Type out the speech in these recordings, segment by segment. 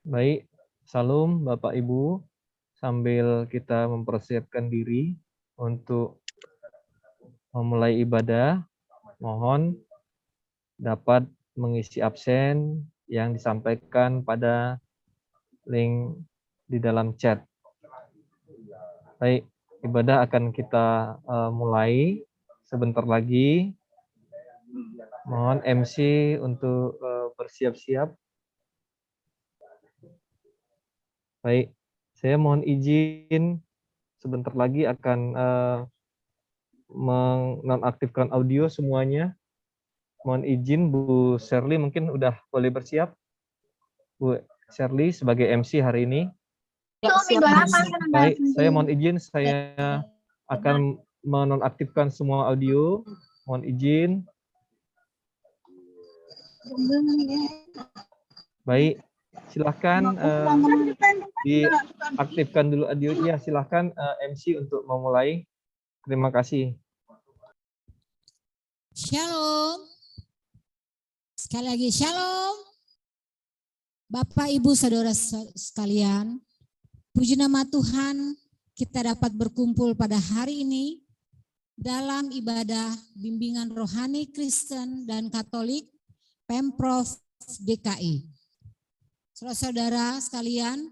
Baik, Salam Bapak Ibu, sambil kita mempersiapkan diri untuk memulai ibadah, mohon dapat mengisi absen yang disampaikan pada link di dalam chat. Baik, ibadah akan kita mulai sebentar lagi. Mohon MC untuk bersiap-siap. Baik, saya mohon izin sebentar lagi akan menonaktifkan audio semuanya. Mohon izin Bu Shirley mungkin udah boleh bersiap. Bu Shirley sebagai MC hari ini. Baik, saya mohon izin saya akan menonaktifkan semua audio. Mohon izin. Baik, silahkan diaktifkan dulu audio. Ya, silahkan MC untuk memulai. Terima kasih. Shalom. Sekali lagi shalom. Bapak, Ibu, Saudara sekalian, puji nama Tuhan kita dapat berkumpul pada hari ini dalam ibadah bimbingan rohani Kristen dan Katolik Pemprov DKI. Saudara-saudara sekalian,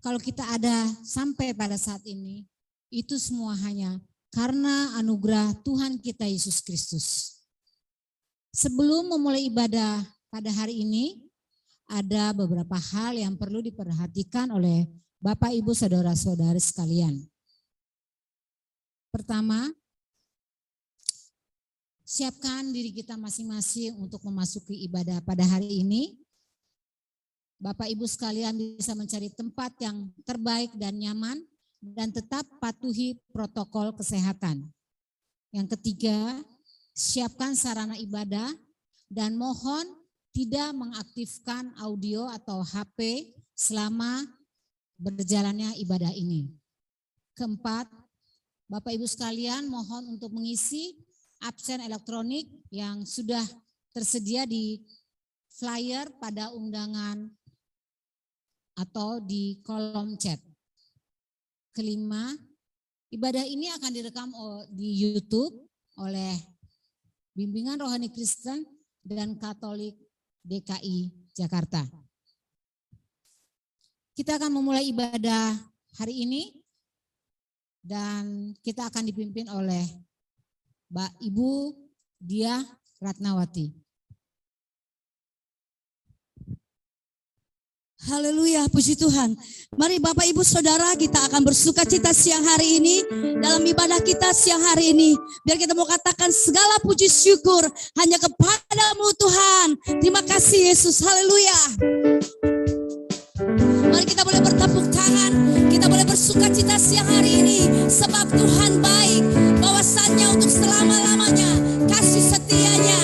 kalau kita ada sampai pada saat ini, itu semua hanya karena anugerah Tuhan kita Yesus Kristus. Sebelum memulai ibadah pada hari ini, ada beberapa hal yang perlu diperhatikan oleh Bapak, Ibu, Saudara-saudari sekalian. Pertama, siapkan diri kita masing-masing untuk memasuki ibadah pada hari ini. Bapak, Ibu sekalian bisa mencari tempat yang terbaik dan nyaman dan tetap patuhi protokol kesehatan. Yang ketiga, siapkan sarana ibadah dan mohon tidak mengaktifkan audio atau HP selama berjalannya ibadah ini. Keempat, Bapak Ibu sekalian mohon untuk mengisi absen elektronik yang sudah tersedia di flyer pada undangan atau di kolom chat. Kelima, ibadah ini akan direkam di YouTube oleh Bimbingan Rohani Kristen dan Katolik DKI Jakarta. Kita akan memulai ibadah hari ini dan kita akan dipimpin oleh Mbak Ibu Dia Ratnawati. Haleluya, puji Tuhan. Mari Bapak Ibu Saudara, kita akan bersuka cita siang hari ini dalam ibadah kita siang hari ini. Biar kita mau katakan segala puji syukur hanya kepadamu Tuhan. Terima kasih Yesus, haleluya. Mari kita boleh bertepuk tangan, kita boleh bersuka cita siang hari ini. Sebab Tuhan baik, bahwasannya untuk selama-lamanya kasih setianya.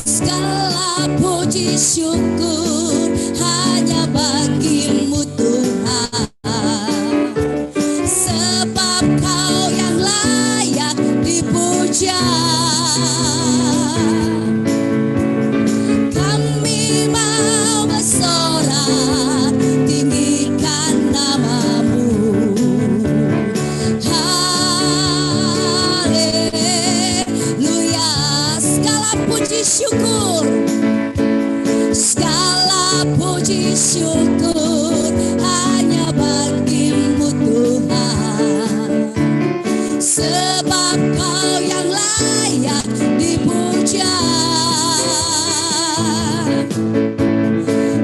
Segala puji syukur hanya bagimu Tuhan, sebab Kau yang layak dipuja. Kami mau bersorak tinggikan namamu. Haleluya, segala puji syukur, segala puji syukur hanya bagimu Tuhan, sebab Kau yang layak dipuja.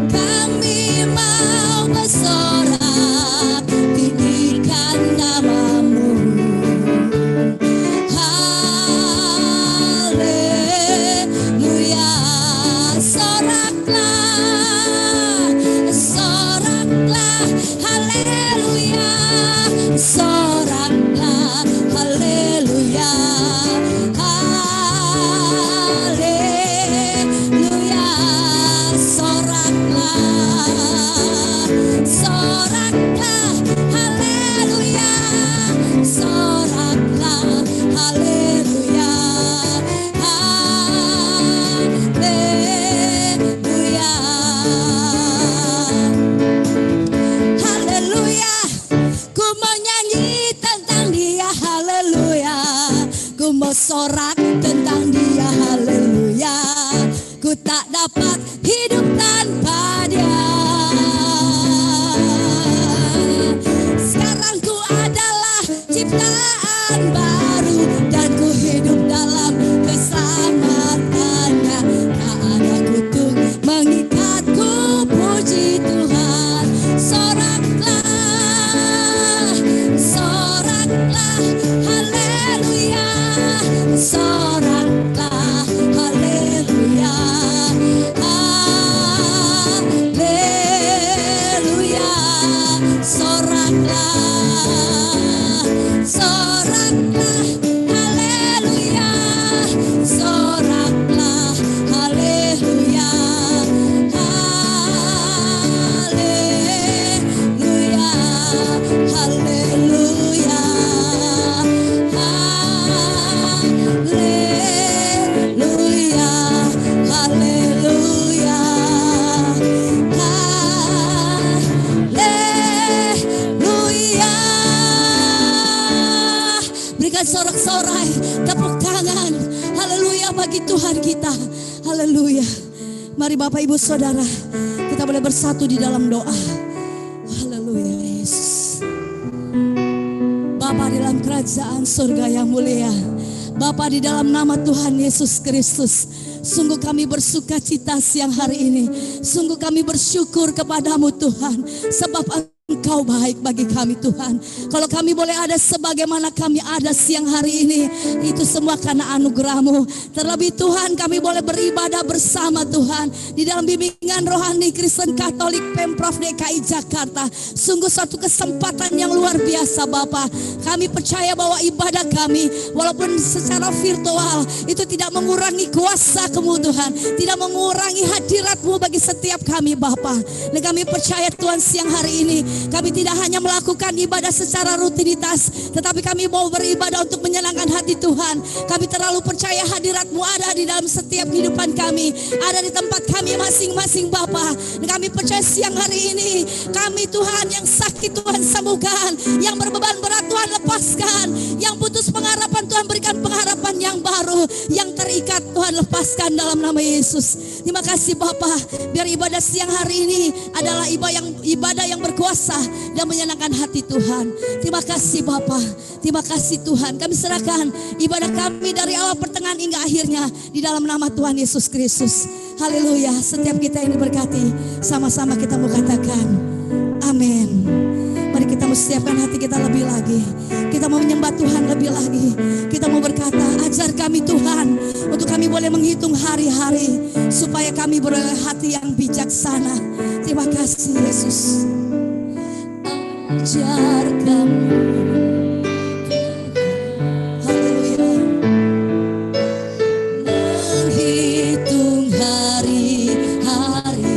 Kami mau bersorak tinggikan namamu. Haleluya, soraklah, soraklah, haleluya, soraklah, haleluya, haleluya, soraklah, soraklah, haleluya, dapat hidup tanpa Dia. Sekarang ku adalah ciptaan baru dan ku hidup dalam keselamatannya. Tak ada kutuk mengikatku, puji Tuhan. Soraklah, soraklah, haleluya. Soraklah, haleluya. Haleluya. Soraklah, soraklah, haleluya. Soraklah, haleluya. Haleluya. Haleluya. Haleluya. Haleluya. Haleluya. Berikan sorak-sorai, tepuk tangan. Haleluya bagi Tuhan kita. Haleluya. Mari Bapak Ibu Saudara, kita boleh bersatu di dalam doa. Haleluya Yesus. Bapa di dalam kerajaan surga yang mulia, Bapa di dalam nama Tuhan Yesus Kristus, sungguh kami bersuka cita siang hari ini. Sungguh kami bersyukur kepadamu Tuhan, sebab Engkau baik bagi kami Tuhan. Kalau kami boleh ada sebagaimana kami ada siang hari ini, itu semua karena anugerah-Mu. Terlebih Tuhan, kami boleh beribadah bersama Tuhan di dalam bimbingan rohani Kristen Katolik Pemprov DKI Jakarta. Sungguh suatu kesempatan yang luar biasa Bapa. Kami percaya bahwa ibadah kami walaupun secara virtual itu tidak mengurangi kuasa-Mu Tuhan, tidak mengurangi hadirat-Mu bagi setiap kami Bapa. Dan kami percaya Tuhan siang hari ini kami tidak hanya melakukan ibadah secara rutinitas, tetapi kami mau beribadah untuk menyenangkan hati Tuhan. Kami terlalu percaya hadirat-Mu ada di dalam setiap kehidupan kami, ada di tempat kami masing-masing Bapa. Dan kami percaya siang hari ini kami Tuhan yang sakit Tuhan sembuhkan, yang berbeban berat Tuhan lepaskan, yang putus pengharapan Tuhan berikan pengharapan yang baru, yang terikat Tuhan lepaskan dalam nama Yesus. Terima kasih Bapa, biar ibadah siang hari ini adalah ibadah yang berkuasa dan menyenangkan hati Tuhan. Terima kasih Bapa, terima kasih Tuhan. Kami serahkan ibadah kami dari awal pertengahan hingga akhirnya di dalam nama Tuhan Yesus Kristus. Haleluya. Setiap kita yang diberkati, sama-sama kita mau katakan amin. Mari kita mau siapkan hati kita lebih lagi. Kita mau menyembah Tuhan lebih lagi. Kita mau berkata, ajar kami Tuhan untuk kami boleh menghitung hari-hari supaya kami berhati yang bijaksana. Terima kasih Yesus. Ajar kami, haleluya, menghitung hari-hari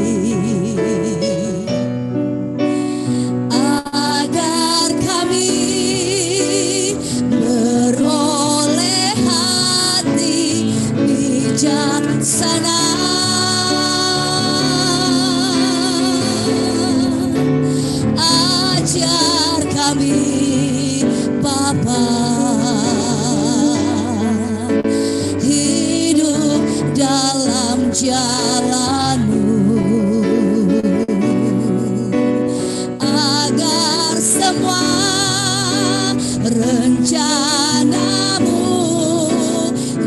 agar kami beroleh hati bijaksana. Ajar kami Bapa hidup dalam jalan-Mu, agar semua rencana-Mu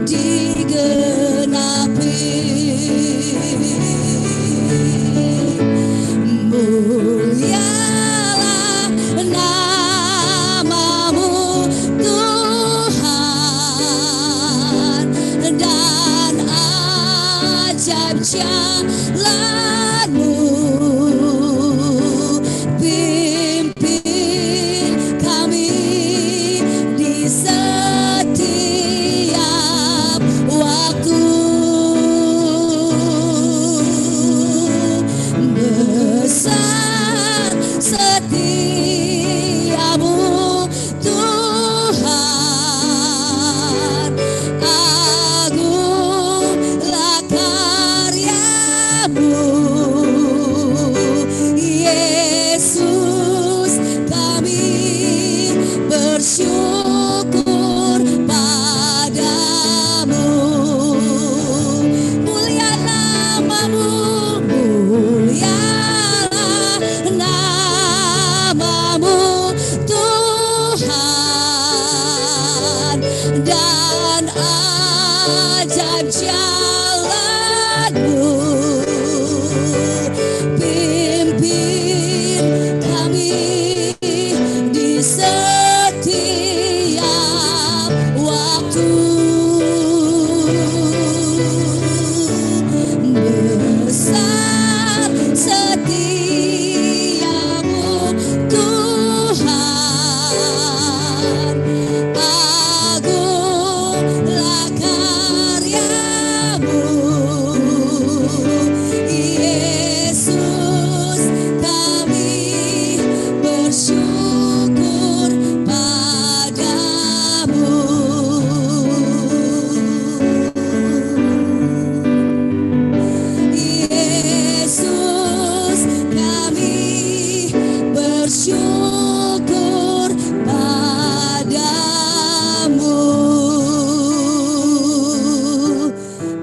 digenapi. Mulialah nama-Mu Tuhan, dan ajaib jalan-Mu. Pimpin kami di setiap waktu. Besar setiamu Tuhan, agunglah karya-Mu.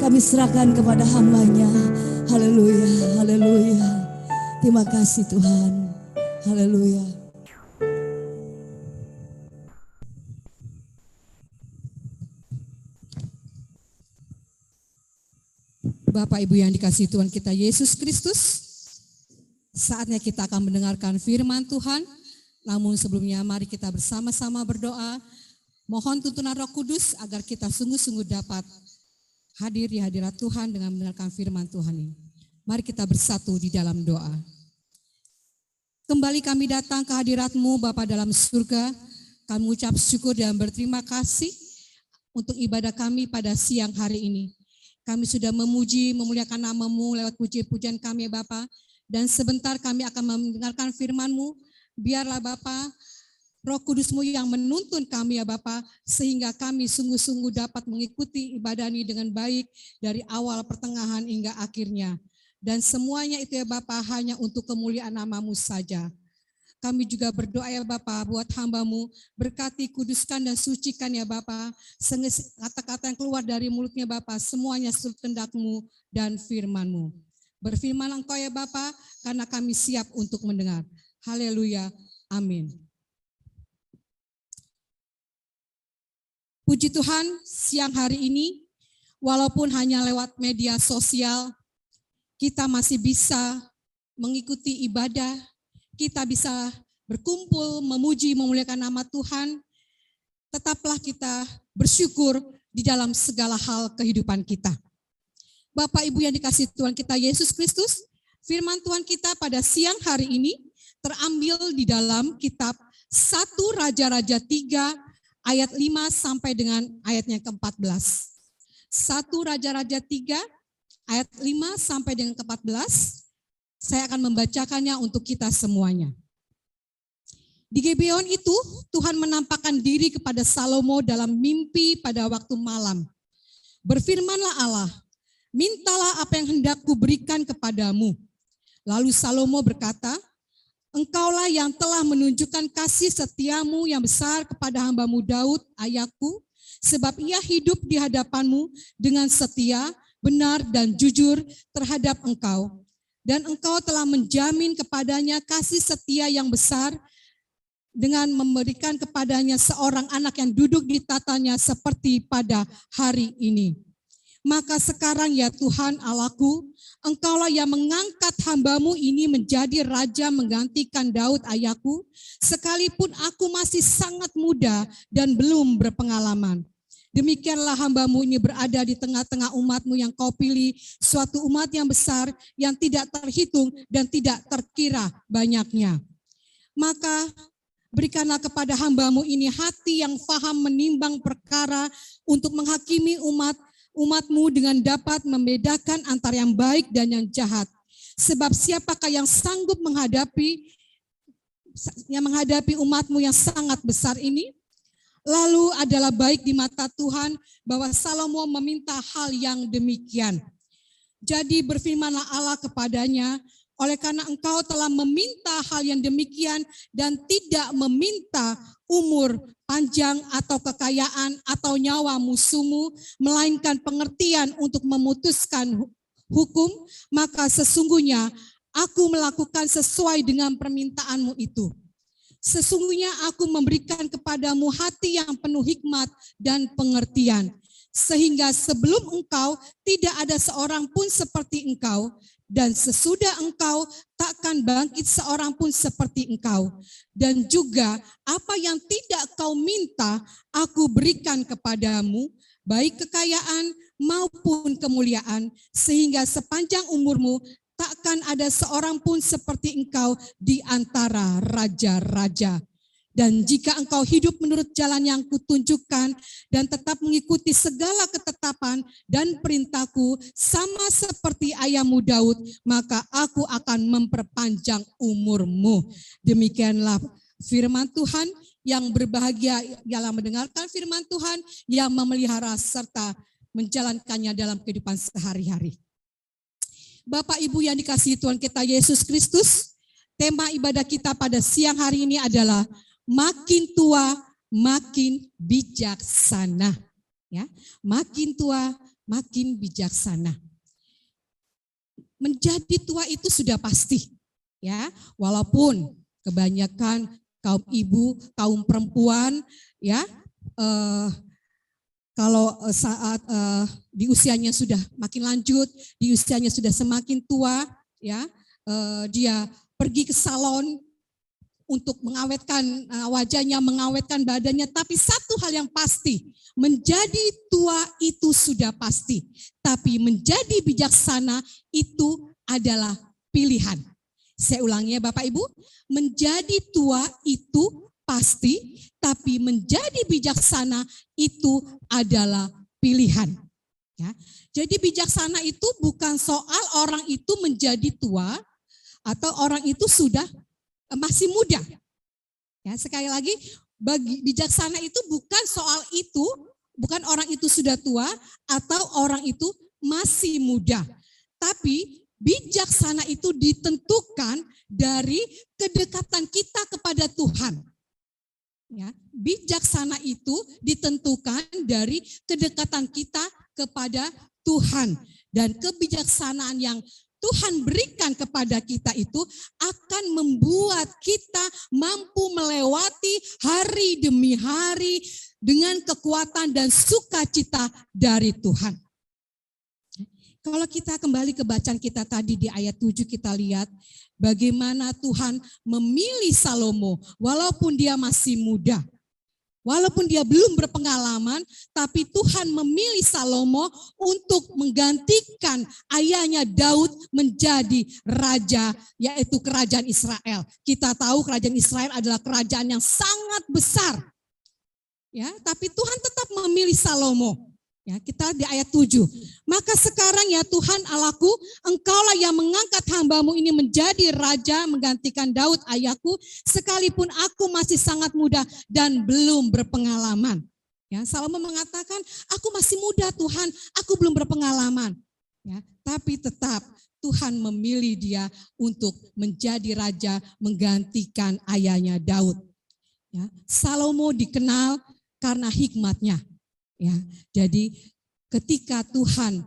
kami serahkan kepada hamba-Nya. Haleluya, haleluya. Terima kasih Tuhan. Haleluya. Bapak Ibu yang dikasihi Tuhan kita Yesus Kristus, saatnya kita akan mendengarkan firman Tuhan. Namun sebelumnya mari kita bersama-sama berdoa, mohon tuntunan Roh Kudus agar kita sungguh-sungguh dapat hadir di hadirat Tuhan dengan mendengarkan firman Tuhan ini. Mari kita bersatu di dalam doa. Kembali kami datang ke hadirat-Mu Bapa dalam surga, kami ucap syukur dan berterima kasih untuk ibadah kami pada siang hari ini. Kami sudah memuji, memuliakan nama-Mu lewat puji-pujian kami ya Bapa. Dan sebentar kami akan mendengarkan firman-Mu. Biarlah Bapa, Roh Kudus-Mu yang menuntun kami ya Bapa, sehingga kami sungguh-sungguh dapat mengikuti ibadah ini dengan baik dari awal, pertengahan hingga akhirnya. Dan semuanya itu ya Bapa hanya untuk kemuliaan nama-Mu saja. Kami juga berdoa ya Bapa buat hamba-Mu, berkati, kuduskan dan sucikan ya Bapa. Kata-kata yang keluar dari mulutnya Bapa, semuanya sesuai kehendak-Mu dan firman-Mu. Berfirman Engkau ya Bapa, karena kami siap untuk mendengar. Haleluya, amin. Puji Tuhan, siang hari ini, walaupun hanya lewat media sosial, kita masih bisa mengikuti ibadah, kita bisa berkumpul, memuji, memuliakan nama Tuhan. Tetaplah kita bersyukur di dalam segala hal kehidupan kita. Bapak Ibu yang dikasihi Tuhan kita Yesus Kristus, firman Tuhan kita pada siang hari ini terambil di dalam kitab 1 Raja-Raja 3 ayat 5 sampai dengan ayatnya ke-14. 1 Raja-Raja 3 ayat 5 sampai dengan ke-14. Saya akan membacakannya untuk kita semuanya. Di Gibeon itu, Tuhan menampakkan diri kepada Salomo dalam mimpi pada waktu malam. Berfirmanlah Allah, mintalah apa yang hendak kuberikan kepadamu. Lalu Salomo berkata, Engkaulah yang telah menunjukkan kasih setiamu yang besar kepada hamba-Mu Daud, ayahku, sebab ia hidup di hadapanmu dengan setia, benar dan jujur terhadap engkau. Dan engkau telah menjamin kepadanya kasih setia yang besar dengan memberikan kepadanya seorang anak yang duduk di tatanya seperti pada hari ini. Maka sekarang ya Tuhan Allahku, Engkaulah yang mengangkat hamba-Mu ini menjadi raja menggantikan Daud ayahku, sekalipun aku masih sangat muda dan belum berpengalaman. Demikianlah hamba-Mu ini berada di tengah-tengah umat-Mu yang Kau pilih, suatu umat yang besar, yang tidak terhitung dan tidak terkira banyaknya. Maka berikanlah kepada hamba-Mu ini hati yang faham menimbang perkara untuk menghakimi umat-Mu dengan dapat membedakan antara yang baik dan yang jahat. Sebab siapakah yang sanggup menghadapi umat-Mu yang sangat besar ini? Lalu adalah baik di mata Tuhan bahwa Salomo meminta hal yang demikian. Jadi berfirmanlah Allah kepadanya, oleh karena engkau telah meminta hal yang demikian dan tidak meminta umur panjang atau kekayaan atau nyawa musuhmu, melainkan pengertian untuk memutuskan hukum, maka sesungguhnya aku melakukan sesuai dengan permintaanmu itu. Sesungguhnya aku memberikan kepadamu hati yang penuh hikmat dan pengertian, sehingga sebelum engkau tidak ada seorang pun seperti engkau, dan sesudah engkau takkan bangkit seorang pun seperti engkau. Dan juga apa yang tidak kau minta, aku berikan kepadamu, baik kekayaan maupun kemuliaan, sehingga sepanjang umurmu takkan ada seorang pun seperti engkau di antara raja-raja. Dan jika engkau hidup menurut jalan yang kutunjukkan dan tetap mengikuti segala ketetapan dan perintahku sama seperti ayahmu Daud, maka aku akan memperpanjang umurmu. Demikianlah firman Tuhan. Yang berbahagia ialah mendengarkan firman Tuhan, yang memelihara serta menjalankannya dalam kehidupan sehari-hari. Bapak Ibu yang dikasihi Tuhan kita Yesus Kristus, tema ibadah kita pada siang hari ini adalah makin tua makin bijaksana. Ya, makin tua makin bijaksana. Menjadi tua itu sudah pasti, ya. Walaupun kebanyakan kaum ibu, kaum perempuan, ya, kalau saat di usianya sudah makin lanjut, di usianya sudah semakin tua, ya, dia pergi ke salon untuk mengawetkan wajahnya, mengawetkan badannya. Tapi satu hal yang pasti, menjadi tua itu sudah pasti. Tapi menjadi bijaksana itu adalah pilihan. Saya ulangi ya Bapak Ibu, menjadi tua itu pasti, tapi menjadi bijaksana itu adalah pilihan. Ya. Jadi bijaksana itu bukan soal orang itu menjadi tua atau orang itu sudah masih muda. Ya, sekali lagi, bagi bijaksana itu bukan soal itu, bukan orang itu sudah tua atau orang itu masih muda. Tapi bijaksana itu ditentukan dari kedekatan kita kepada Tuhan. Ya, bijaksana itu ditentukan dari kedekatan kita kepada Tuhan, dan kebijaksanaan yang Tuhan berikan kepada kita itu akan membuat kita mampu melewati hari demi hari dengan kekuatan dan sukacita dari Tuhan. Kalau kita kembali ke bacaan kita tadi di ayat 7, kita lihat bagaimana Tuhan memilih Salomo walaupun dia masih muda. Walaupun dia belum berpengalaman, tapi Tuhan memilih Salomo untuk menggantikan ayahnya Daud menjadi raja, yaitu kerajaan Israel. Kita tahu kerajaan Israel adalah kerajaan yang sangat besar. Ya, tapi Tuhan tetap memilih Salomo. Ya, kita di ayat 7. Maka sekarang ya Tuhan Allahku, Engkaulah yang mengangkat hambamu ini menjadi raja menggantikan Daud ayahku, sekalipun aku masih sangat muda dan belum berpengalaman. Ya, Salomo mengatakan, aku masih muda Tuhan, aku belum berpengalaman. Ya, tapi tetap Tuhan memilih dia untuk menjadi raja menggantikan ayahnya Daud. Ya, Salomo dikenal karena hikmatnya. Ya, jadi ketika Tuhan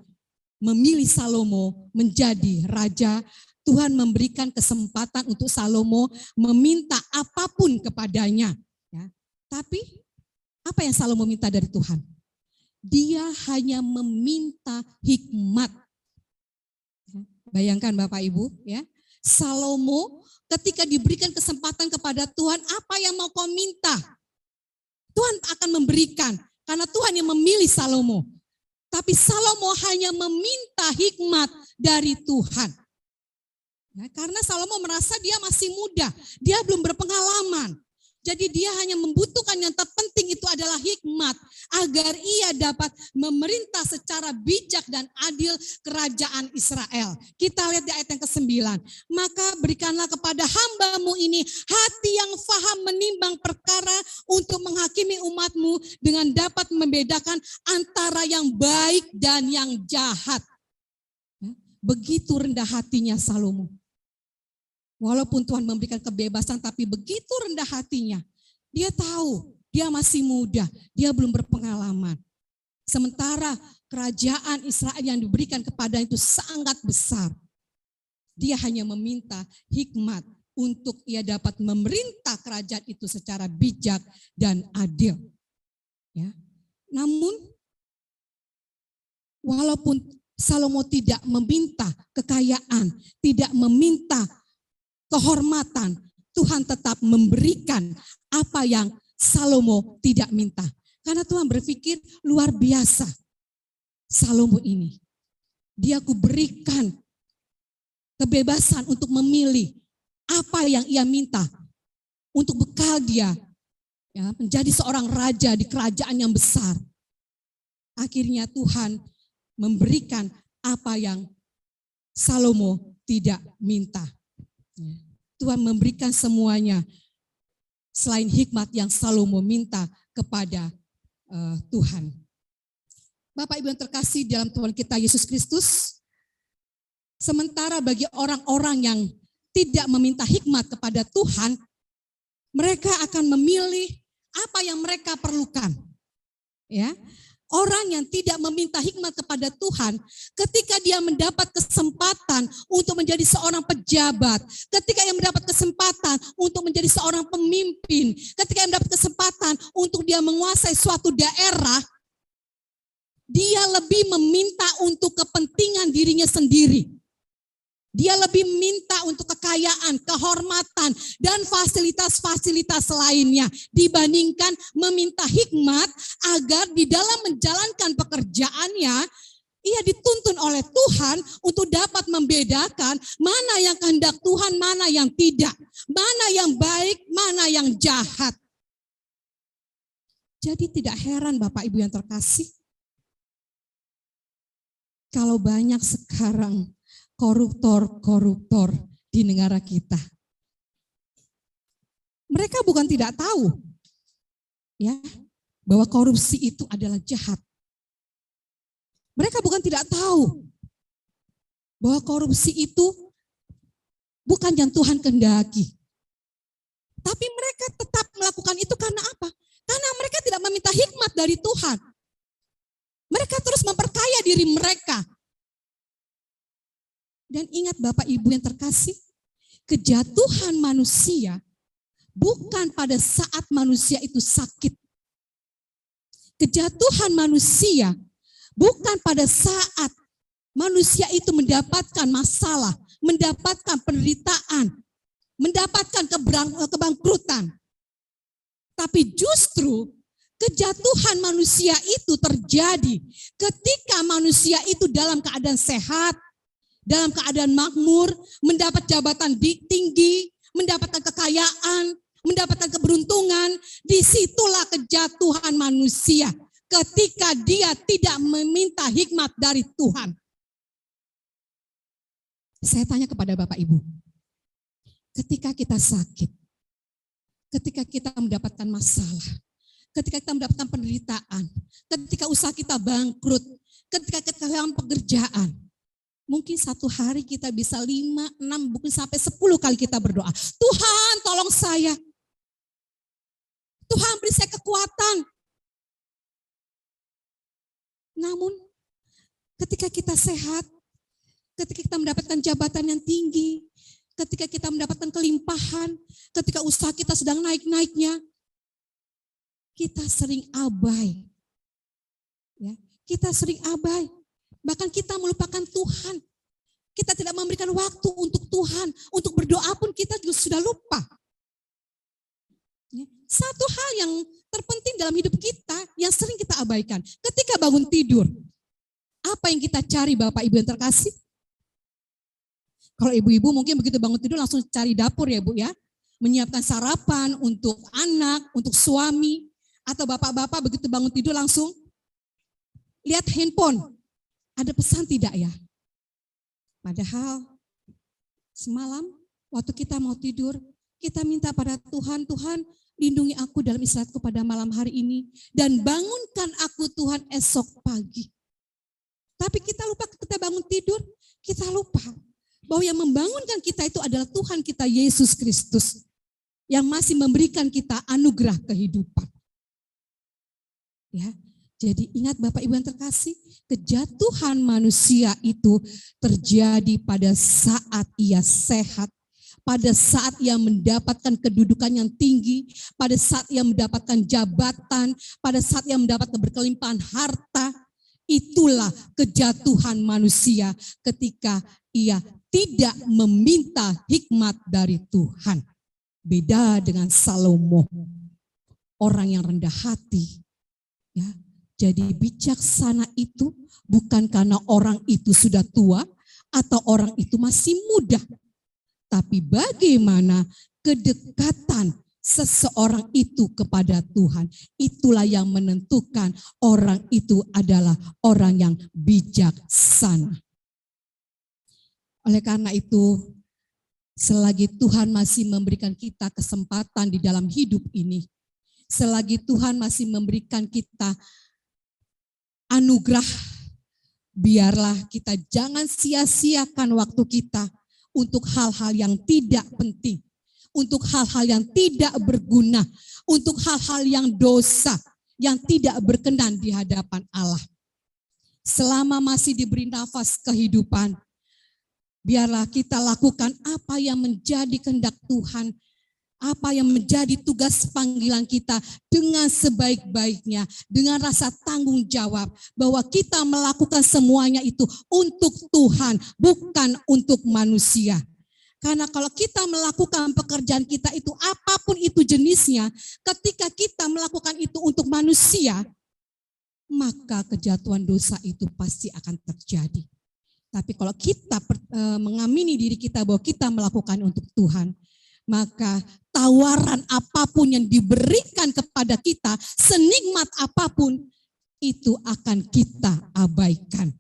memilih Salomo menjadi raja, Tuhan memberikan kesempatan untuk Salomo meminta apapun kepadanya. Ya, tapi apa yang Salomo minta dari Tuhan? Dia hanya meminta hikmat. Bayangkan Bapak Ibu, ya, Salomo ketika diberikan kesempatan kepada Tuhan, apa yang mau kau minta? Tuhan akan memberikan. Karena Tuhan yang memilih Salomo. Tapi Salomo hanya meminta hikmat dari Tuhan. Nah, karena Salomo merasa dia masih muda. Dia belum berpengalaman. Jadi dia hanya membutuhkan yang terpenting itu adalah hikmat. Agar ia dapat memerintah secara bijak dan adil kerajaan Israel. Kita lihat di ayat yang ke-9. Maka berikanlah kepada hambamu ini hati yang faham menimbang perkara untuk menghakimi umatmu dengan dapat membedakan antara yang baik dan yang jahat. Begitu rendah hatinya Salomo. Walaupun Tuhan memberikan kebebasan, tapi begitu rendah hatinya. Dia tahu, dia masih muda, dia belum berpengalaman. Sementara kerajaan Israel yang diberikan kepada itu sangat besar. Dia hanya meminta hikmat untuk ia dapat memerintah kerajaan itu secara bijak dan adil. Ya. Namun, walaupun Salomo tidak meminta kekayaan, tidak meminta kehormatan, Tuhan tetap memberikan apa yang Salomo tidak minta. Karena Tuhan berpikir luar biasa. Salomo ini, dia kuberikan kebebasan untuk memilih apa yang ia minta untuk bekal dia, ya, menjadi seorang raja di kerajaan yang besar. Akhirnya Tuhan memberikan apa yang Salomo tidak minta. Tuhan memberikan semuanya selain hikmat yang Salomo minta kepada Tuhan. Bapak Ibu yang terkasih dalam Tuhan kita Yesus Kristus, sementara bagi orang-orang yang tidak meminta hikmat kepada Tuhan, mereka akan memilih apa yang mereka perlukan. Ya, Orang yang tidak meminta hikmat kepada Tuhan, ketika dia mendapat kesempatan untuk menjadi seorang pejabat, ketika ia mendapat kesempatan untuk menjadi seorang pemimpin, ketika ia mendapat kesempatan untuk dia menguasai suatu daerah, dia lebih meminta untuk kepentingan dirinya sendiri. Dia lebih minta untuk kekayaan, kehormatan, dan fasilitas-fasilitas lainnya dibandingkan meminta hikmat agar di dalam menjalankan pekerjaannya, ia dituntun oleh Tuhan untuk dapat membedakan mana yang kehendak Tuhan, mana yang tidak, mana yang baik, mana yang jahat. Jadi tidak heran Bapak Ibu yang terkasih, kalau banyak sekarang koruptor-koruptor di negara kita. Mereka bukan tidak tahu ya bahwa korupsi itu adalah jahat. Mereka bukan tidak tahu bahwa korupsi itu bukan yang Tuhan kehendaki. Tapi mereka tetap melakukan itu karena apa? Karena mereka tidak meminta hikmat dari Tuhan. Mereka terus memperkaya diri mereka. Dan ingat Bapak Ibu yang terkasih, kejatuhan manusia bukan pada saat manusia itu sakit. Kejatuhan manusia bukan pada saat manusia itu mendapatkan masalah, mendapatkan penderitaan, mendapatkan kebangkrutan. Tapi justru kejatuhan manusia itu terjadi ketika manusia itu dalam keadaan sehat, dalam keadaan makmur, mendapat jabatan tinggi, mendapatkan kekayaan, mendapatkan keberuntungan. Disitulah kejatuhan manusia ketika dia tidak meminta hikmat dari Tuhan. Saya tanya kepada Bapak Ibu, ketika kita sakit, ketika kita mendapatkan masalah, ketika kita mendapatkan penderitaan, ketika usaha kita bangkrut, ketika kita kehilangan pekerjaan, mungkin satu hari kita bisa 5, 6, mungkin sampai 10 kali kita berdoa. Tuhan tolong saya. Tuhan beri saya kekuatan. Namun ketika kita sehat, ketika kita mendapatkan jabatan yang tinggi, ketika kita mendapatkan kelimpahan, ketika usaha kita sedang naik-naiknya, kita sering abai. Ya, kita sering abai. Bahkan kita melupakan Tuhan. Kita tidak memberikan waktu untuk Tuhan. Untuk berdoa pun kita juga sudah lupa. Satu hal yang terpenting dalam hidup kita yang sering kita abaikan. Ketika bangun tidur, apa yang kita cari Bapak Ibu yang terkasih? Kalau ibu-ibu mungkin begitu bangun tidur langsung cari dapur ya Bu ya. Menyiapkan sarapan untuk anak, untuk suami. Atau bapak-bapak begitu bangun tidur langsung lihat handphone. Ada pesan tidak ya? Padahal semalam waktu kita mau tidur, kita minta pada Tuhan, Tuhan lindungi aku dalam istirahatku pada malam hari ini. Dan bangunkan aku Tuhan esok pagi. Tapi kita lupa kita bangun tidur, kita lupa bahwa yang membangunkan kita itu adalah Tuhan kita Yesus Kristus. Yang masih memberikan kita anugerah kehidupan. Ya. Jadi ingat Bapak Ibu yang terkasih, kejatuhan manusia itu terjadi pada saat ia sehat, pada saat ia mendapatkan kedudukan yang tinggi, pada saat ia mendapatkan jabatan, pada saat ia mendapatkan berkelimpahan harta. Itulah kejatuhan manusia ketika ia tidak meminta hikmat dari Tuhan. Beda dengan Salomo, orang yang rendah hati, ya. Jadi bijaksana itu bukan karena orang itu sudah tua atau orang itu masih muda. Tapi bagaimana kedekatan seseorang itu kepada Tuhan. Itulah yang menentukan orang itu adalah orang yang bijaksana. Oleh karena itu, selagi Tuhan masih memberikan kita kesempatan di dalam hidup ini, selagi Tuhan masih memberikan kita anugerah, biarlah kita jangan sia-siakan waktu kita untuk hal-hal yang tidak penting, untuk hal-hal yang tidak berguna, untuk hal-hal yang dosa. yang tidak berkenan di hadapan Allah. Selama masih diberi nafas kehidupan, biarlah kita lakukan apa yang menjadi kehendak Tuhan, apa yang menjadi tugas panggilan kita dengan sebaik-baiknya, dengan rasa tanggung jawab bahwa kita melakukan semuanya itu untuk Tuhan, bukan untuk manusia. Karena kalau kita melakukan pekerjaan kita itu, apapun itu jenisnya, ketika kita melakukan itu untuk manusia, maka kejatuhan dosa itu pasti akan terjadi. Tapi kalau kita mengamini diri kita bahwa kita melakukan untuk Tuhan, maka tawaran apapun yang diberikan kepada kita, senikmat apapun, itu akan kita abaikan.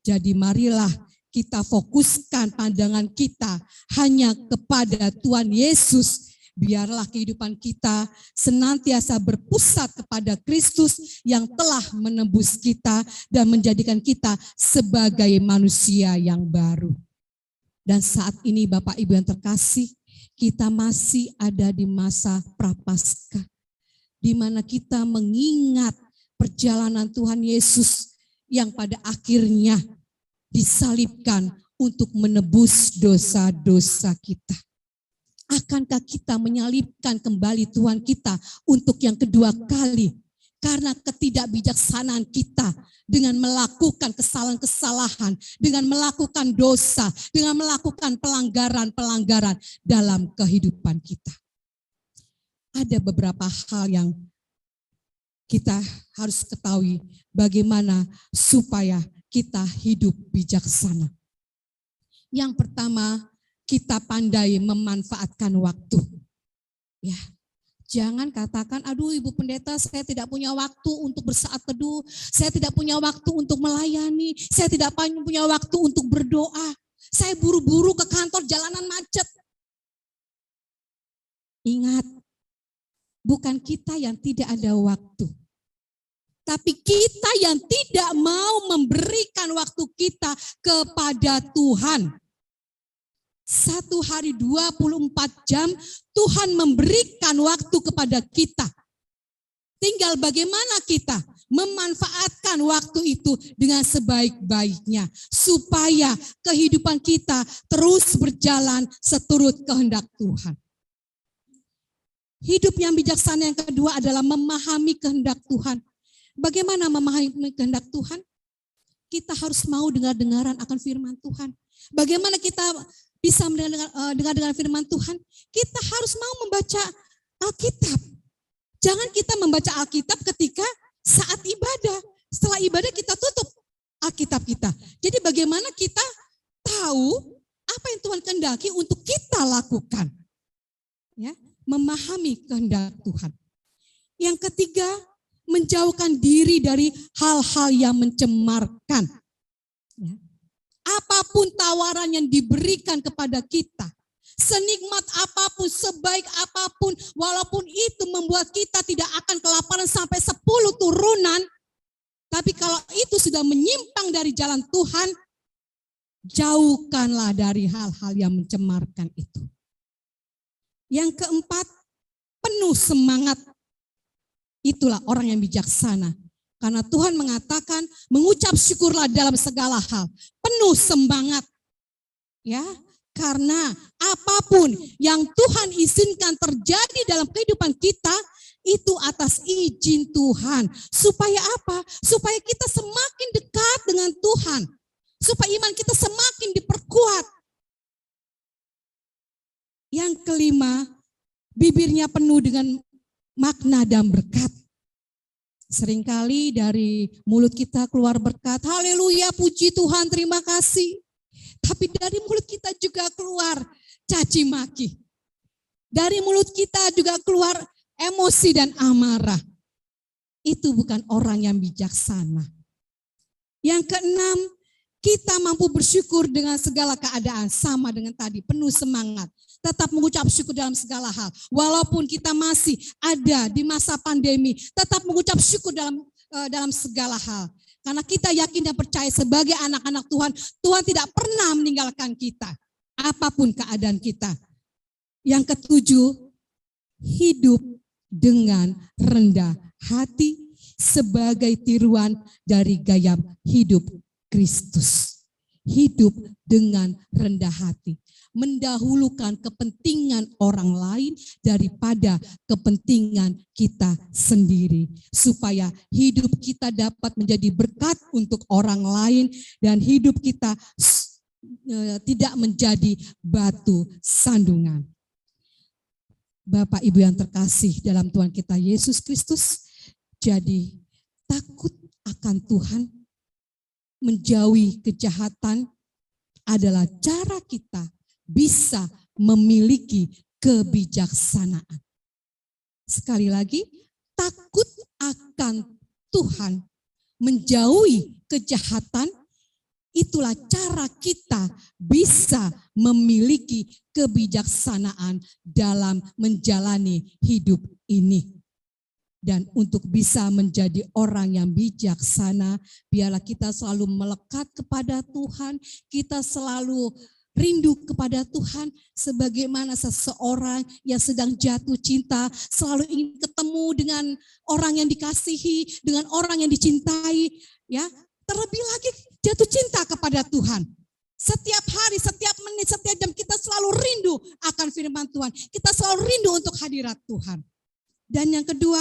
Jadi marilah kita fokuskan pandangan kita hanya kepada Tuhan Yesus. Biarlah kehidupan kita senantiasa berpusat kepada Kristus yang telah menebus kita dan menjadikan kita sebagai manusia yang baru. Dan saat ini Bapak Ibu yang terkasih, kita masih ada di masa Prapaskah, di mana kita mengingat perjalanan Tuhan Yesus yang pada akhirnya disalibkan untuk menebus dosa-dosa kita. Akankah kita menyalibkan kembali Tuhan kita untuk yang kedua kali? Karena ketidakbijaksanaan kita dengan melakukan kesalahan-kesalahan, dengan melakukan dosa, dengan melakukan pelanggaran-pelanggaran dalam kehidupan kita. Ada beberapa hal yang kita harus ketahui bagaimana supaya kita hidup bijaksana. Yang pertama, kita pandai memanfaatkan waktu. Ya, jangan katakan, aduh Ibu Pendeta, saya tidak punya waktu untuk bersaat teduh, saya tidak punya waktu untuk melayani, saya tidak punya waktu untuk berdoa, saya buru-buru ke kantor, jalanan macet. Ingat, bukan kita yang tidak ada waktu, tapi kita yang tidak mau memberikan waktu kita kepada Tuhan. 1 hari 24 jam Tuhan memberikan waktu kepada kita. Tinggal bagaimana kita memanfaatkan waktu itu dengan sebaik-baiknya. Supaya kehidupan kita terus berjalan seturut kehendak Tuhan. Hidup yang bijaksana yang kedua adalah memahami kehendak Tuhan. Bagaimana memahami kehendak Tuhan? Kita harus mau dengar-dengaran akan firman Tuhan. Bagaimana kita bisa mendengar firman Tuhan? Kita harus mau membaca Alkitab. Jangan kita membaca Alkitab ketika saat ibadah. Setelah ibadah kita tutup Alkitab kita. Jadi bagaimana kita tahu apa yang Tuhan kehendaki untuk kita lakukan? Ya, memahami kehendak Tuhan. Yang ketiga, menjauhkan diri dari hal-hal yang mencemarkan. Ya. Apapun tawaran yang diberikan kepada kita, senikmat apapun, sebaik apapun, walaupun itu membuat kita tidak akan kelaparan sampai 10 turunan, tapi kalau itu sudah menyimpang dari jalan Tuhan, jauhkanlah dari hal-hal yang mencemarkan itu. Yang keempat, penuh semangat. Itulah orang yang bijaksana. Karena Tuhan mengatakan, mengucap syukurlah dalam segala hal. Penuh semangat. Ya, karena apapun yang Tuhan izinkan terjadi dalam kehidupan kita, itu atas izin Tuhan. Supaya apa? Supaya kita semakin dekat dengan Tuhan. Supaya iman kita semakin diperkuat. Yang kelima, bibirnya penuh dengan makna dan berkat. Seringkali dari mulut kita keluar berkat, haleluya, puji Tuhan, terima kasih. Tapi dari mulut kita juga keluar caci maki. Dari mulut kita juga keluar emosi dan amarah. Itu bukan orang yang bijaksana. Yang keenam, kita mampu bersyukur dengan segala keadaan, sama dengan tadi, penuh semangat. Tetap mengucap syukur dalam segala hal. Walaupun kita masih ada di masa pandemi, tetap mengucap syukur dalam segala hal. Karena kita yakin dan percaya sebagai anak-anak Tuhan, Tuhan tidak pernah meninggalkan kita. Apapun keadaan kita. Yang ketujuh, hidup dengan rendah hati sebagai tiruan dari gaya hidup Kristus. Hidup dengan rendah hati, mendahulukan kepentingan orang lain daripada kepentingan kita sendiri, supaya hidup kita dapat menjadi berkat untuk orang lain dan hidup kita tidak menjadi batu sandungan. Bapak Ibu yang terkasih dalam Tuhan kita Yesus Kristus, jadi takut akan Tuhan, menjauhi kejahatan adalah cara kita bisa memiliki kebijaksanaan. Sekali lagi, takut akan Tuhan, menjauhi kejahatan, itulah cara kita bisa memiliki kebijaksanaan dalam menjalani hidup ini. Dan untuk bisa menjadi orang yang bijaksana, biarlah kita selalu melekat kepada Tuhan, kita selalu rindu kepada Tuhan, sebagaimana seseorang yang sedang jatuh cinta selalu ingin ketemu dengan orang yang dikasihi, dengan orang yang dicintai, ya. Terlebih lagi jatuh cinta kepada Tuhan. Setiap hari, setiap menit, setiap jam kita selalu rindu akan firman Tuhan. Kita selalu rindu untuk hadirat Tuhan. Dan yang kedua,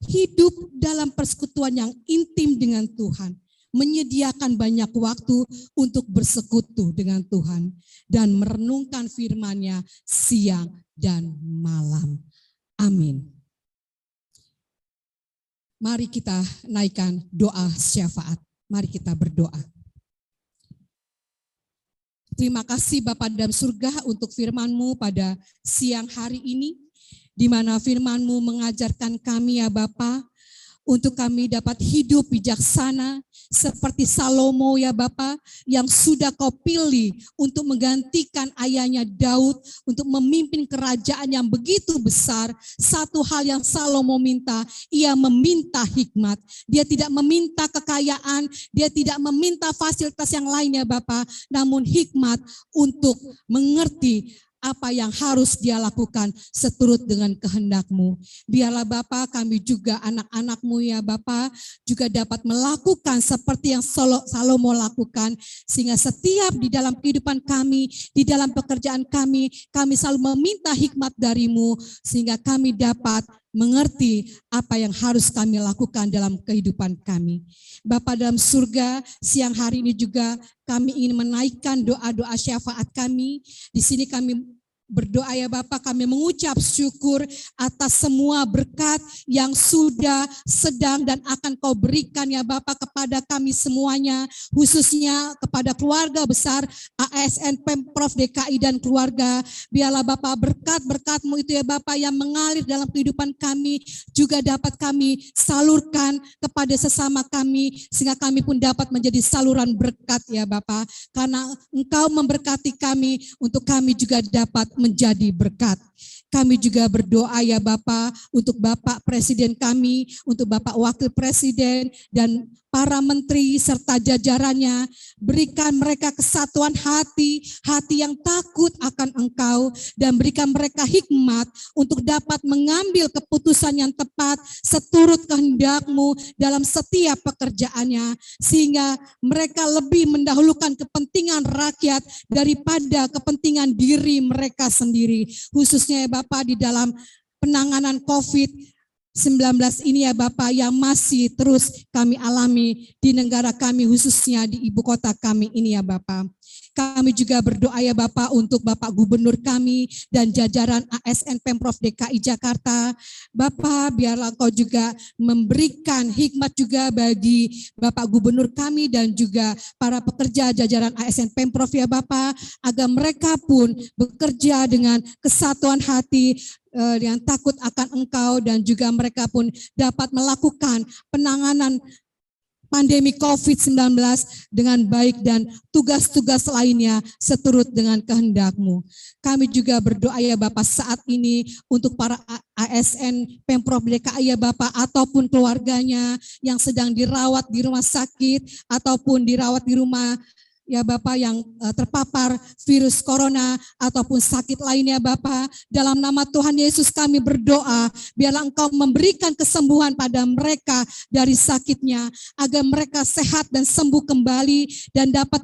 hidup dalam persekutuan yang intim dengan Tuhan. Menyediakan banyak waktu untuk bersekutu dengan Tuhan. Dan merenungkan firman-Nya siang dan malam. Amin. Mari kita naikkan doa syafaat. Mari kita berdoa. Terima kasih Bapa dalam surga untuk firman-Mu pada siang hari ini, di mana firman-Mu mengajarkan kami ya Bapa, untuk kami dapat hidup bijaksana seperti Salomo ya Bapa, yang sudah Kau pilih untuk menggantikan ayahnya Daud untuk memimpin kerajaan yang begitu besar. Satu hal yang Salomo minta, ia meminta hikmat. Dia tidak meminta kekayaan, dia tidak meminta fasilitas yang lainnya Bapa, namun hikmat untuk mengerti apa yang harus dia lakukan seturut dengan kehendak-Mu. Biarlah Bapa, kami juga anak-anak-Mu ya Bapa, juga dapat melakukan seperti yang Salomo lakukan, sehingga setiap di dalam kehidupan kami, di dalam pekerjaan kami selalu meminta hikmat dari-Mu, sehingga kami dapat mengerti apa yang harus kami lakukan dalam kehidupan kami. Bapa dalam surga, siang hari ini juga kami ingin menaikkan doa-doa syafaat kami. Di sini kami berdoa ya Bapa, kami mengucap syukur atas semua berkat yang sudah, sedang, dan akan Kau berikan ya Bapa kepada kami semuanya, khususnya kepada keluarga besar ASN Pemprov DKI dan keluarga. Biarlah Bapa berkat-berkat-Mu itu ya Bapa yang mengalir dalam kehidupan kami, juga dapat kami salurkan kepada sesama kami, sehingga kami pun dapat menjadi saluran berkat ya Bapa, karena Engkau memberkati kami, untuk kami juga dapat menjadi berkat. Kami juga berdoa ya Bapa untuk Bapak Presiden kami, untuk Bapak Wakil Presiden dan para menteri serta jajarannya. Berikan mereka kesatuan hati, hati yang takut akan Engkau, dan berikan mereka hikmat untuk dapat mengambil keputusan yang tepat seturut kehendak-Mu dalam setiap pekerjaannya, sehingga mereka lebih mendahulukan kepentingan rakyat daripada kepentingan diri mereka sendiri, khususnya ya Bapak di dalam penanganan COVID-19 ini ya Bapak, yang masih terus kami alami di negara kami, khususnya di ibu kota kami ini ya Bapak. Kami juga berdoa ya Bapak untuk Bapak Gubernur kami dan jajaran ASN Pemprov DKI Jakarta. Bapak, biarlah Kau juga memberikan hikmat juga bagi Bapak Gubernur kami dan juga para pekerja jajaran ASN Pemprov ya Bapak, agar mereka pun bekerja dengan kesatuan hati, yang takut akan Engkau, dan juga mereka pun dapat melakukan penanganan pandemi COVID-19 dengan baik dan tugas-tugas lainnya seturut dengan kehendak-Mu. Kami juga berdoa ya Bapak saat ini untuk para ASN Pemprov DKI ya Bapak, ataupun keluarganya yang sedang dirawat di rumah sakit ataupun dirawat di rumah ya Bapak yang terpapar virus corona ataupun sakit lainnya Bapak. Dalam nama Tuhan Yesus kami berdoa, biarlah Engkau memberikan kesembuhan pada mereka dari sakitnya, agar mereka sehat dan sembuh kembali dan dapat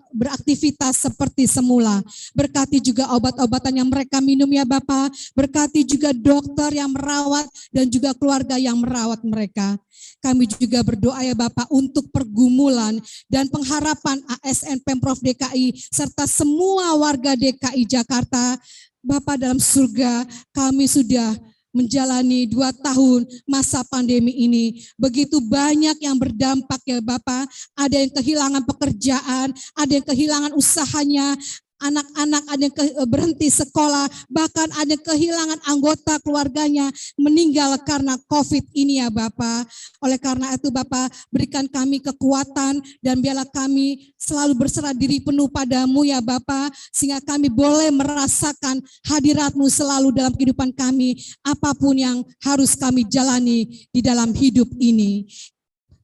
beraktivitas seperti semula. Berkati juga obat-obatan yang mereka minum ya Bapak, berkati juga dokter yang merawat dan juga keluarga yang merawat mereka. Kami juga berdoa ya Bapak untuk pergumulan dan pengharapan ASN Pemprov DKI serta semua warga DKI Jakarta. Bapak dalam surga, kami sudah menjalani 2 tahun masa pandemi ini. Begitu banyak yang berdampak ya Bapak. Ada yang kehilangan pekerjaan, ada yang kehilangan usahanya, anak-anak ada yang berhenti sekolah, bahkan ada yang kehilangan anggota keluarganya meninggal karena COVID ini ya Bapak. Oleh karena itu Bapak, berikan kami kekuatan dan biarlah kami selalu berserah diri penuh padamu ya Bapak, sehingga kami boleh merasakan hadirat-Mu selalu dalam kehidupan kami, apapun yang harus kami jalani di dalam hidup ini.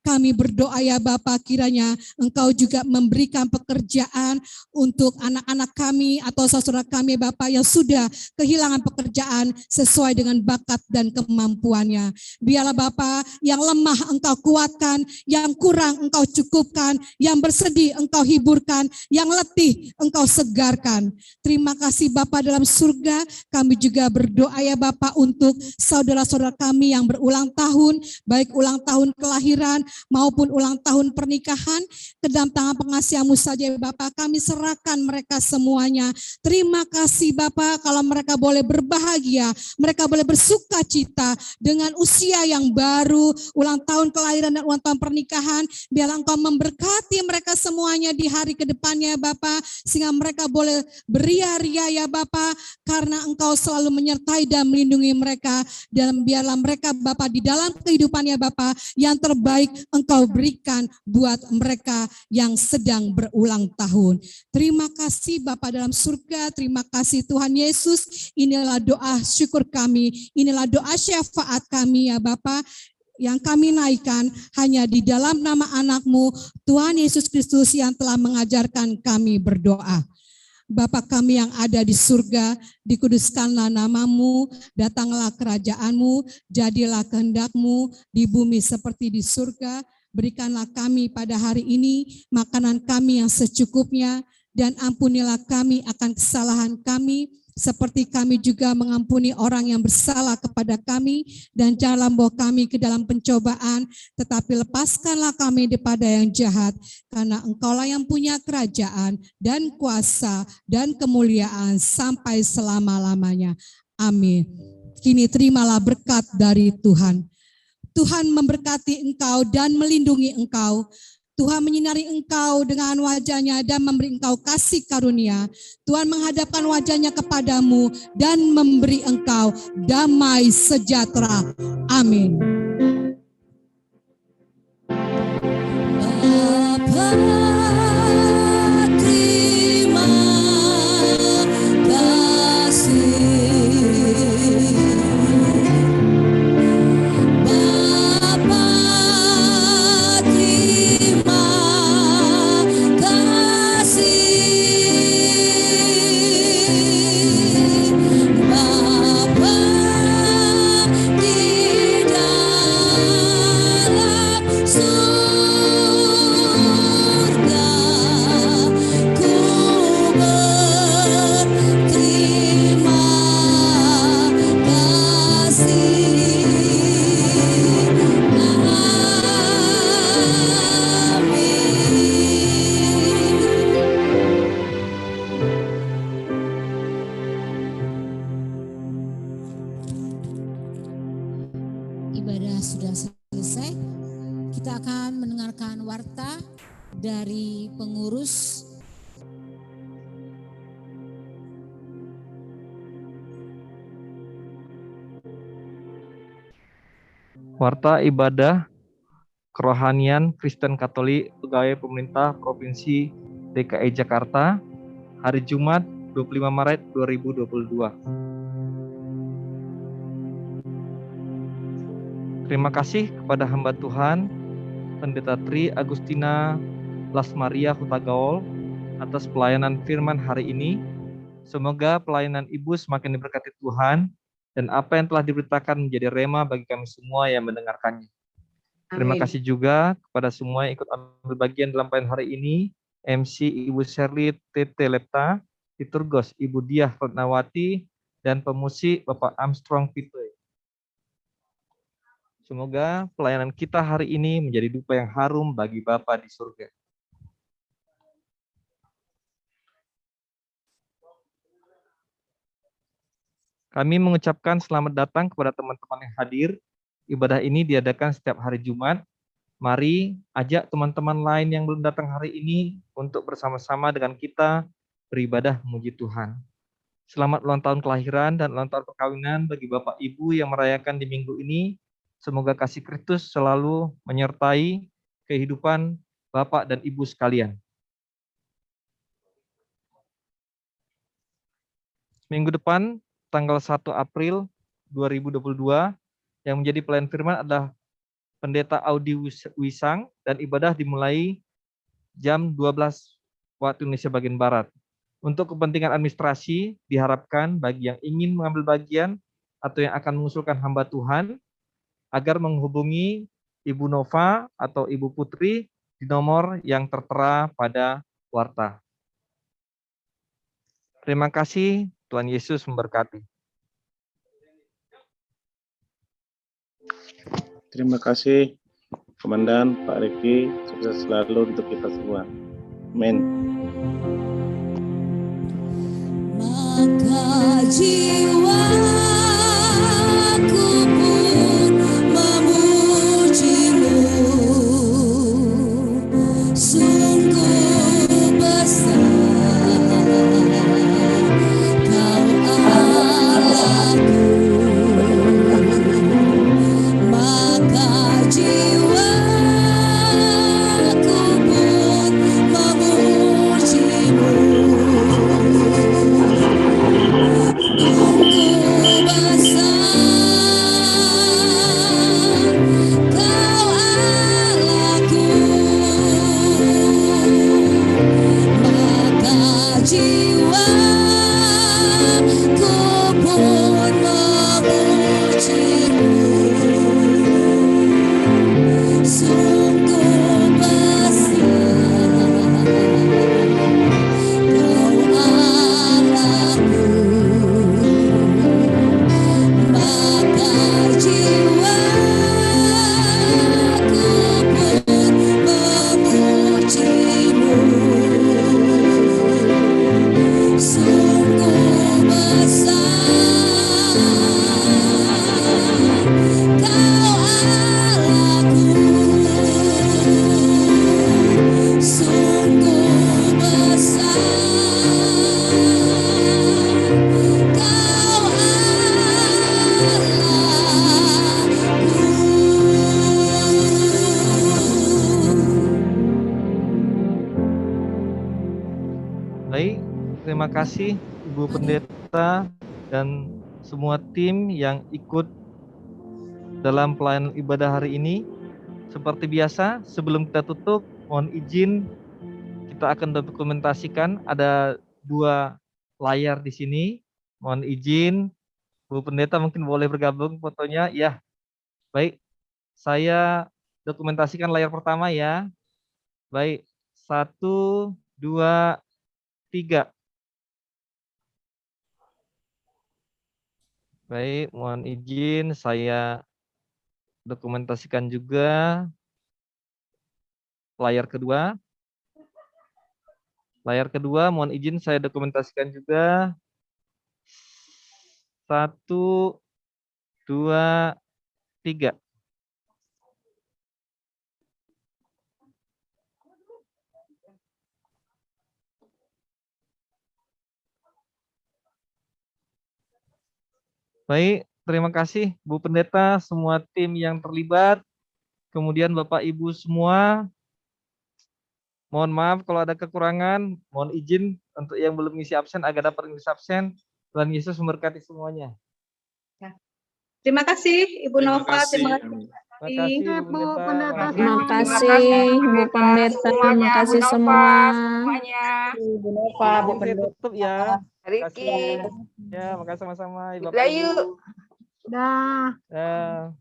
Kami berdoa ya Bapak, kiranya Engkau juga memberikan pekerjaan untuk anak-anak kami atau saudara kami Bapak yang sudah kehilangan pekerjaan sesuai dengan bakat dan kemampuannya. Biarlah Bapak yang lemah Engkau kuatkan, yang kurang Engkau cukupkan, yang bersedih Engkau hiburkan, yang letih Engkau segarkan. Terima kasih Bapak dalam surga. Kami juga berdoa ya Bapak untuk saudara-saudara kami yang berulang tahun, baik ulang tahun kelahiran maupun ulang tahun pernikahan, ke dalam tangan pengasihan-Mu saja ya Bapak, kami serahkan mereka semuanya. Terima kasih Bapak kalau mereka boleh berbahagia, mereka boleh bersuka cita dengan usia yang baru, ulang tahun kelahiran dan ulang tahun pernikahan. Biarlah Engkau memberkati mereka semuanya di hari kedepannya Bapak, sehingga mereka boleh beria-ria ya Bapak, karena Engkau selalu menyertai dan melindungi mereka. Dan biarlah mereka Bapak di dalam kehidupannya Bapak, yang terbaik Engkau berikan buat mereka yang sedang berulang tahun. Terima kasih Bapa dalam surga, terima kasih Tuhan Yesus. Inilah doa syukur kami, inilah doa syafaat kami ya Bapa, yang kami naikkan hanya di dalam nama anak-Mu, Tuhan Yesus Kristus, yang telah mengajarkan kami berdoa. Bapa kami yang ada di surga, dikuduskanlah nama-Mu, datanglah kerajaan-Mu, jadilah kehendak-Mu di bumi seperti di surga. Berikanlah kami pada hari ini makanan kami yang secukupnya, dan ampunilah kami akan kesalahan kami, seperti kami juga mengampuni orang yang bersalah kepada kami, dan janganlah membawa kami ke dalam pencobaan, tetapi lepaskanlah kami daripada yang jahat, karena Engkaulah yang punya kerajaan dan kuasa dan kemuliaan sampai selama-lamanya. Amin. Kini terimalah berkat dari Tuhan. Tuhan memberkati engkau dan melindungi engkau. Tuhan menyinari engkau dengan wajah-Nya dan memberi engkau kasih karunia. Tuhan menghadapkan wajah-Nya kepadamu dan memberi engkau damai sejahtera. Amin. Bapa, terima kasih. Ibadah sudah selesai. Kita akan mendengarkan warta dari pengurus. Warta ibadah kerohanian Kristen Katolik Pegawai Pemerintah Provinsi DKI Jakarta hari Jumat 25 Maret 2022. Terima kasih kepada hamba Tuhan Pendeta Tri Agustina Las Maria Huta Gaul atas pelayanan firman hari ini. Semoga pelayanan Ibu semakin diberkati Tuhan dan apa yang telah diberitakan menjadi rema bagi kami semua yang mendengarkannya. Terima kasih juga kepada semua yang ikut ambil bagian dalam pelayanan hari ini, MC Ibu Shirley Tete Lepta, Liturgos Ibu Diah Fatnawati, dan pemusik Bapak Armstrong Pitoy. Semoga pelayanan kita hari ini menjadi dupa yang harum bagi Bapa di surga. Kami mengucapkan selamat datang kepada teman-teman yang hadir. Ibadah ini diadakan setiap hari Jumat. Mari ajak teman-teman lain yang belum datang hari ini untuk bersama-sama dengan kita beribadah memuji Tuhan. Selamat ulang tahun kelahiran dan ulang tahun perkawinan bagi Bapak Ibu yang merayakan di minggu ini. Semoga kasih Kristus selalu menyertai kehidupan Bapak dan Ibu sekalian. Minggu depan, tanggal 1 April 2022, yang menjadi pelayan firman adalah Pendeta Audi Wisang, dan ibadah dimulai jam 12 waktu Indonesia bagian Barat. Untuk kepentingan administrasi, diharapkan bagi yang ingin mengambil bagian atau yang akan mengusulkan hamba Tuhan, agar menghubungi Ibu Nova atau Ibu Putri di nomor yang tertera pada warta. Terima kasih, Tuhan Yesus memberkati. Terima kasih Komandan Pak Riki, sukses selalu untuk kita semua. Amin. Maka jiwaku pun memujimu, sungguh besar Kau Allahku. Maka jiwaku pun memujimu, sungguh besar Kau Allahku. Maka jiwaku pun memujimu, sungguh besar Kau Allahku. Maka jiwaku pun memujimu, sungguh besar Kau Allahku. Sungguh besar Kau Baik, terima kasih Ibu Pendeta dan semua tim yang ikut dalam pelayanan ibadah hari ini. Seperti biasa, sebelum kita tutup, mohon izin kita akan dokumentasikan ada 2 layar di sini. Mohon izin, Bu Pendeta mungkin boleh bergabung fotonya. Ya, baik. Saya dokumentasikan layar pertama ya. Baik, 1, 2, 3. Baik, mohon izin saya dokumentasikan juga layar kedua. Layar kedua, mohon izin saya dokumentasikan juga. 1, 2, 3. Baik, terima kasih Bu Pendeta, semua tim yang terlibat, kemudian Bapak Ibu semua. Mohon maaf kalau ada kekurangan, mohon izin untuk yang belum ngisi absen agar dapat ngisi absen. Tuhan Yesus memberkati semuanya. Terima kasih Ibu Nova, terima kasih Makasih Bu Pendeta. Makasih Bu Pendeta, makasih semua. Semuanya. Bu Nova, Bu Saya Pendeta. tutup ya. Riki. Ya, makasih sama-sama Bapak Dayu. Ibu. Dah. Ya.